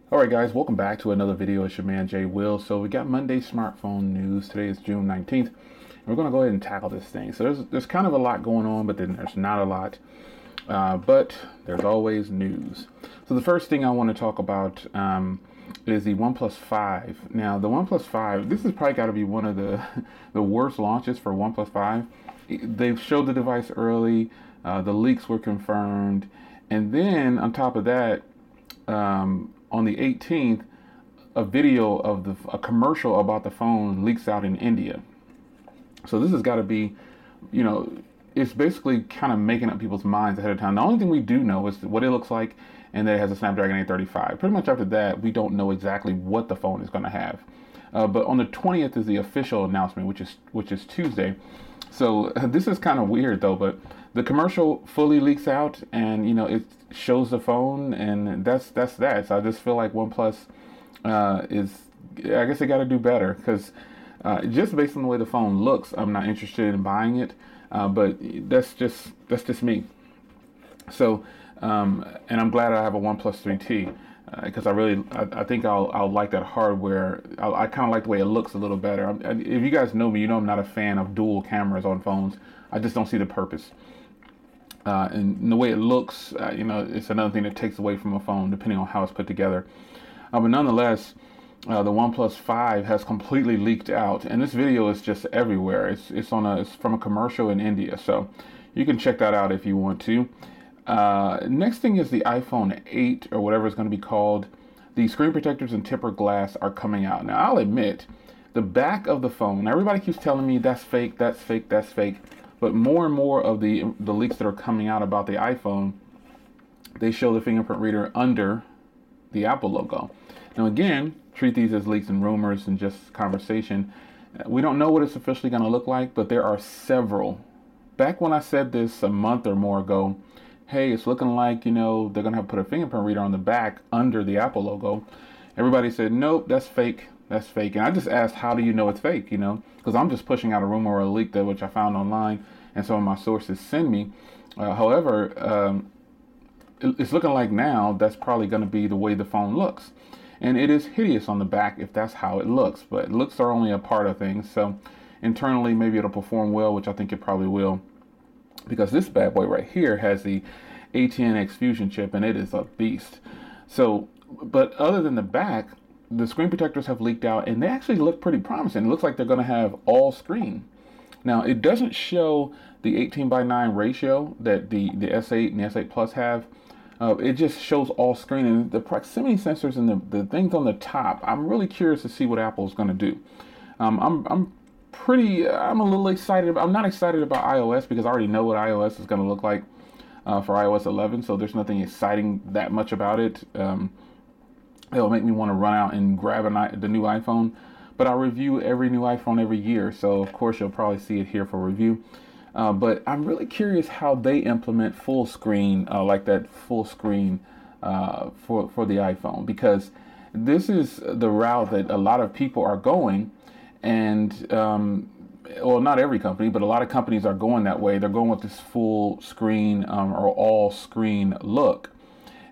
All right, guys, welcome back to another video. It's your man Jay Will. So we got Monday smartphone news. Today is June 19th. And we're going to go ahead and tackle this thing. So there's kind of a lot going on, but then there's not a lot. But there's always news. So the first thing I want to talk about is the OnePlus 5. Now, the OnePlus 5, this has probably got to be one of the the worst launches for OnePlus 5. They've showed the device early. The leaks were confirmed. And then on top of that, on the 18th, a video of a commercial about the phone leaks out in India. So this has got to be, it's basically kind of making up people's minds ahead of time. The only thing we do know is what it looks like and that it has a Snapdragon 835. Pretty much after that, we don't know exactly what the phone is going to have. But on the 20th is the official announcement, which is Tuesday. So this is kind of weird though, but the commercial fully leaks out and it shows the phone and that's that. So I just feel like OnePlus I guess they got to do better because just based on the way the phone looks, I'm not interested in buying it. But that's just me. So and I'm glad I have a OnePlus 3T. Because I think I'll like that hardware. I kind of like the way it looks a little better. If you guys know me, you know I'm not a fan of dual cameras on phones. I just don't see the purpose. And the way it looks, it's another thing that takes away from a phone, depending on how it's put together. But nonetheless, the OnePlus 5 has completely leaked out, and this video is just everywhere. It's from a commercial in India, so you can check that out if you want to. Next thing is the iPhone 8 or whatever it's going to be called. The screen protectors and tempered glass are coming out. Now, I'll admit, the back of the phone, everybody keeps telling me that's fake, that's fake, that's fake. But more and more of the leaks that are coming out about the iPhone, they show the fingerprint reader under the Apple logo. Now, again, treat these as leaks and rumors and just conversation. We don't know what it's officially going to look like, but there are several. Back when I said this a month or more ago, hey, it's looking like, they're going to have to put a fingerprint reader on the back under the Apple logo. Everybody said, nope, that's fake. That's fake. And I just asked, how do you know it's fake? Because I'm just pushing out a rumor or a leak which I found online and some of my sources send me. However, it's looking like now that's probably going to be the way the phone looks. And it is hideous on the back if that's how it looks. But looks are only a part of things. So internally, maybe it'll perform well, which I think it probably will. Because this bad boy right here has the A10X Fusion chip, and it is a beast. So, but other than the back, the screen protectors have leaked out, and they actually look pretty promising. It looks like they're going to have all screen. Now, it doesn't show the 18:9 ratio that the S8 and the S8 Plus have. It just shows all screen, and the proximity sensors and the things on the top. I'm really curious to see what Apple's going to do. I'm a little excited. I'm not excited about iOS because I already know what iOS is going to look like for iOS 11. So there's nothing exciting that much about it. It'll make me want to run out and grab the new iPhone. But I review every new iPhone every year. So of course you'll probably see it here for review. But I'm really curious how they implement full screen, like that full screen for the iPhone. Because this is the route that a lot of people are going. And well, not every company, but a lot of companies are going that way. They're going with this full screen or all screen look.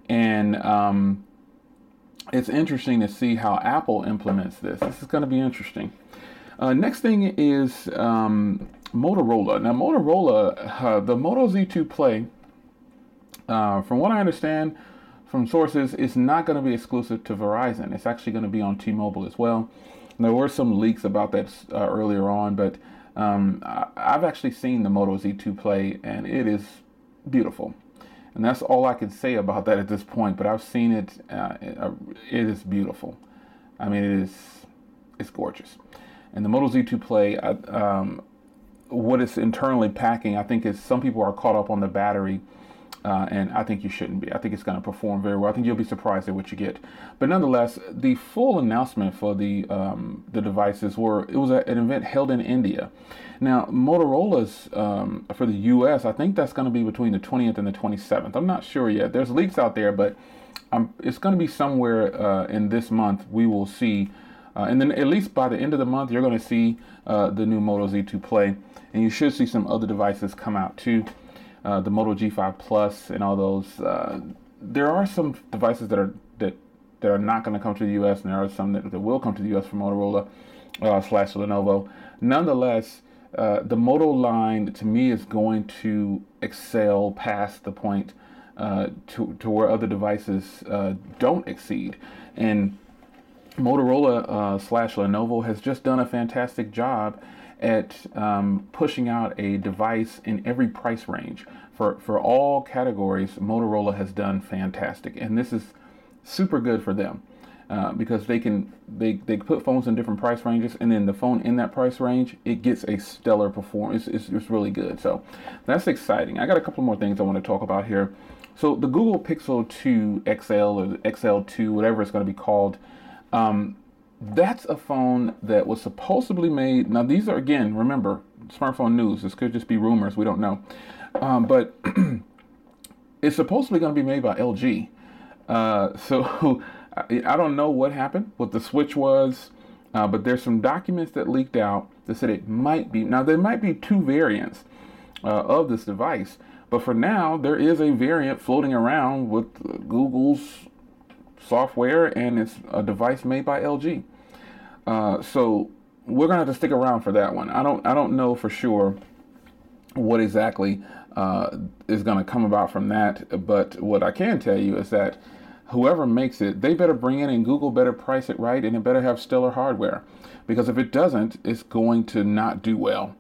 And it's interesting to see how Apple implements this. This is going to be interesting. Next thing is Motorola. Now, Motorola, the Moto Z2 Play, from what I understand from sources, is not going to be exclusive to Verizon. It's actually going to be on T-Mobile as well. There were some leaks about that earlier on, but I've actually seen the Moto Z2 Play, and it is beautiful. And that's all I can say about that at this point, but I've seen it. It is beautiful. I mean, it's gorgeous. And the Moto Z2 Play, what it's internally packing, I think is some people are caught up on the battery. And I think you shouldn't be. I think it's going to perform very well. I think you'll be surprised at what you get. But nonetheless, the full announcement for the devices was at an event held in India. Now, Motorola's for the U.S., I think that's going to be between the 20th and the 27th. I'm not sure yet. There's leaks out there, but it's going to be somewhere in this month. We will see. And then at least by the end of the month, you're going to see the new Moto Z2 Play. And you should see some other devices come out too. The Moto G5 Plus and all those. There are some devices that that are not going to come to the U.S., and there are some that will come to the U.S. from Motorola slash Lenovo. Nonetheless, the Moto line to me is going to excel past the point to where other devices don't exceed. And Motorola slash Lenovo has just done a fantastic job at pushing out a device in every price range. For all categories, Motorola has done fantastic, and this is super good for them because they put phones in different price ranges, and then the phone in that price range, it gets a stellar performance. It's really good. So that's exciting. I got a couple more things I want to talk about here. So the Google Pixel 2 XL or the XL2, whatever it's going to be called, that's a phone that was supposedly made. Now these are, again, remember, smartphone news. This could just be rumors. We don't know. But it's supposedly going to be made by LG. So I don't know what happened, what the switch was, but there's some documents that leaked out that said it might be. Now there might be two variants of this device, but for now there is a variant floating around with Google's software, and it's a device made by LG. So we're gonna have to stick around for that one. I don't know for sure what exactly is gonna come about from that, but what I can tell you is that whoever makes it, they better bring it in, and Google better price it right, and it better have stellar hardware, because if it doesn't, it's going to not do well.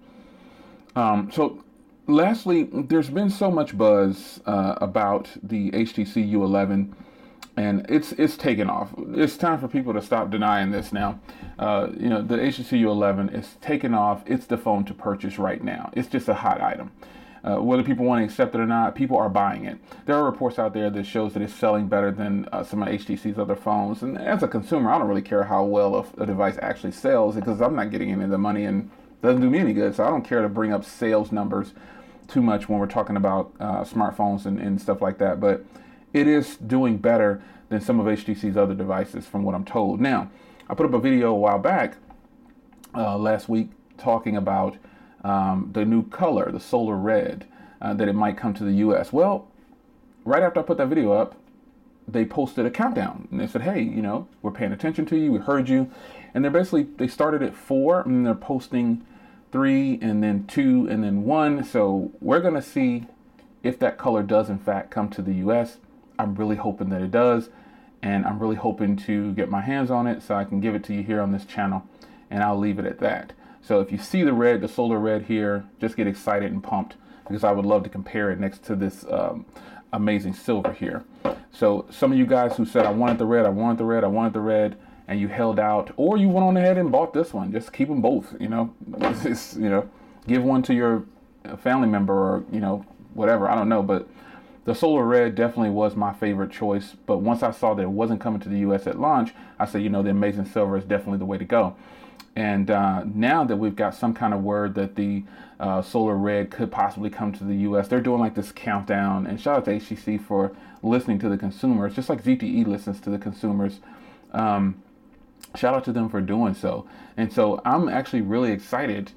So lastly, there's been so much buzz about the HTC U11, and it's taken off. It's time for people to stop denying this now. You know, the HTC U11 is taken off. It's the phone to purchase right now. It's just a hot item. Whether people want to accept it or not, people are buying it. There are reports out there that shows that it's selling better than some of HTC's other phones. And as a consumer, I don't really care how well a device actually sells, because I'm not getting any of the money and it doesn't do me any good. So I don't care to bring up sales numbers too much when we're talking about smartphones and stuff like that. But it is doing better than some of HTC's other devices, from what I'm told. Now, I put up a video a while back last week talking about the new color, the solar red, that it might come to the US. Well, right after I put that video up, they posted a countdown, and they said, hey, you know, we're paying attention to you, we heard you. And they started at 4, and they're posting 3, and then 2, and then 1. So we're gonna see if that color does in fact come to the US. I'm really hoping that it does, and I'm really hoping to get my hands on it so I can give it to you here on this channel, and I'll leave it at that. So if you see the red, the solar red here, just get excited and pumped, because I would love to compare it next to this amazing silver here. So some of you guys who said, I wanted the red, I wanted the red, I wanted the red, and you held out, or you went on ahead and bought this one, just keep them both, you know. You know, give one to your family member, or, you know, whatever, I don't know. But the solar red definitely was my favorite choice. But once I saw that it wasn't coming to the US at launch, I said, you know, the amazing silver is definitely the way to go. And now that we've got some kind of word that the solar red could possibly come to the US, they're doing like this countdown. And shout out to HTC for listening to the consumers, just like ZTE listens to the consumers. Shout out to them for doing so. And so I'm actually really excited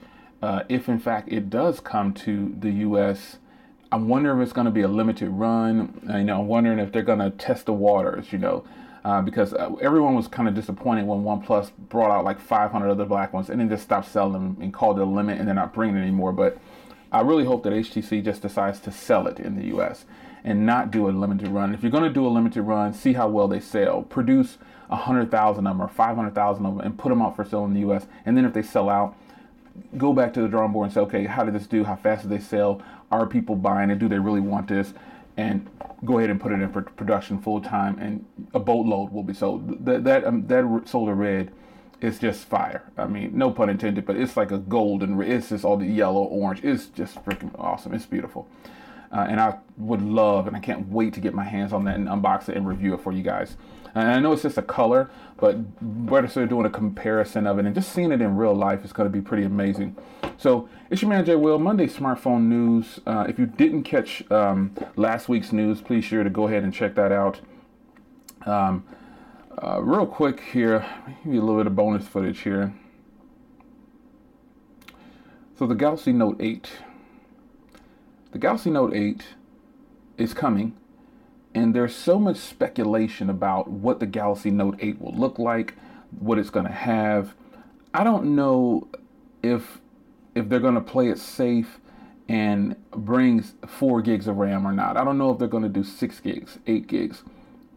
if in fact it does come to the US. I'm wondering if it's going to be a limited run. You know, I'm wondering if they're going to test the waters, you know, because everyone was kind of disappointed when OnePlus brought out like 500 other black ones and then just stopped selling them and called it a limit, and they're not bringing it anymore. But I really hope that HTC just decides to sell it in the US and not do a limited run. If you're going to do a limited run, see how well they sell. Produce 100,000 of them or 500,000 of them and put them out for sale in the US. And then if they sell out, go back to the drawing board and say, okay, how did this do? How fast did they sell? Are people buying it? Do they really want this? And go ahead and put it in production full time, and a boatload will be sold. That solar red is just fire. I mean, no pun intended, but it's like a golden red. It's just all the yellow, orange. It's just freaking awesome. It's beautiful. And I would love, and I can't wait to get my hands on that and unbox it and review it for you guys. And I know it's just a color, but better sort of doing a comparison of it and just seeing it in real life is going to be pretty amazing. So it's your man Jay Will, Monday Smartphone News. If you didn't catch last week's news, please sure to go ahead and check that out. Real quick here, give you a little bit of bonus footage here. So the Galaxy Note 8. The Galaxy Note 8 is coming, And there's so much speculation about what the Galaxy Note 8 will look like, what it's going to have. I don't know if they're going to play it safe and bring 4 gigs of RAM or not. I don't know if they're going to do 6 gigs, 8 gigs.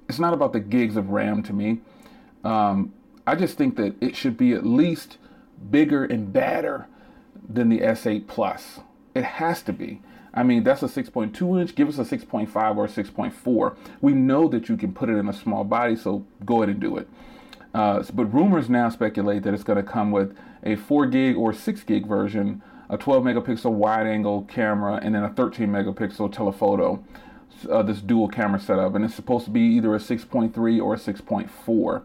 It's not about the gigs of RAM to me. I just think that it should be at least bigger and badder than the S8 Plus. It has to be. I mean, that's a 6.2 inch. Give us a 6.5 or a 6.4. We know that you can put it in a small body, so go ahead and do it. But rumors now speculate that it's going to come with a 4 gig or 6 gig version, a 12 megapixel wide angle camera, and then a 13 megapixel telephoto. This dual camera setup, and it's supposed to be either a 6.3 or a 6.4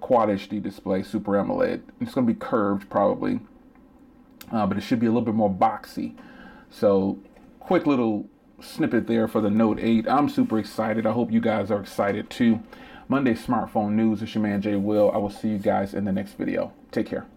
quad HD display, Super AMOLED. It's going to be curved probably, but it should be a little bit more boxy. So quick little snippet there for the Note 8. I'm super excited. I hope you guys are excited too. Monday Smartphone News. It's your man Jay Will. I will see you guys in the next video. Take care.